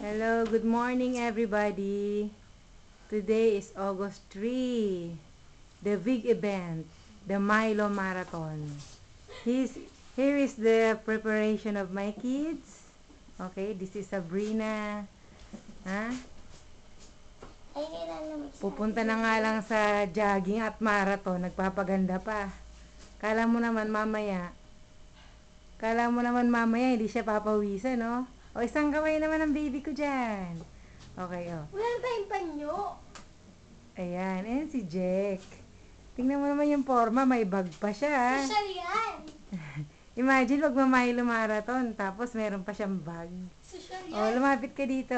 Hello, good morning everybody. Today is August 3, the big event, the Milo Marathon. Here is the preparation of my kids. Okay, this is Sabrina. Ha? Pupunta na nga lang sa jogging at marathon, nagpapaganda pa. Kala mo naman mamaya hindi siya papawisan, no? O, isang kamay naman ang baby ko dyan. Okay, oh. Wala tayong panyo. Ayan si Jack. Tingnan mo naman yung forma, may bag pa siya. Social yan. Imagine, magmamilo marathon, tapos meron pa siyang bag. Social Oh, yan. lumapit ka dito.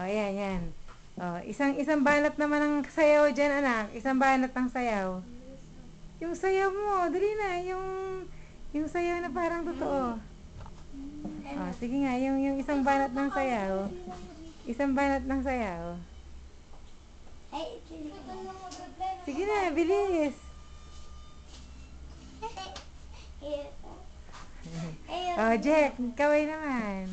Oh, yan. Oh, isang banat naman ng sayaw dyan, anak. Isang banat ng sayaw. Yung sayaw mo, dali na. Yung sayaw na parang totoo. Oh, sige nga, yung isang banat ng sayaw. Isang banat ng sayaw. Ay, Sige na, bilis. Oh, Jack, kaway naman.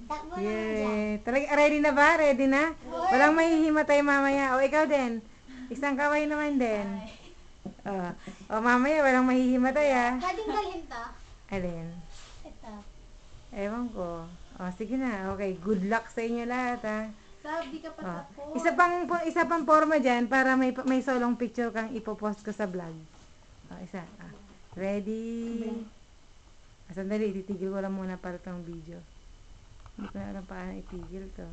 Takbo na nga dyan. Yeah. Talaga, ready na ba? Ready na? Walang mahihimatay mamaya. O, ikaw din. Isang kaway naman din. O, mamaya, walang mahihimatay, ah. Pwedeng dalhin to? Alin? Ito. Ewan ko. O, sige na. Okay, good luck sa inyo lahat, ah. Sabi ka pa O, tapos. isa pang forma dyan para may solong picture kang ipopost ko sa vlog. O, isa. Ready? Sandali, titigil ko lang muna para itong video. Hindi ko na alam paano itigil to.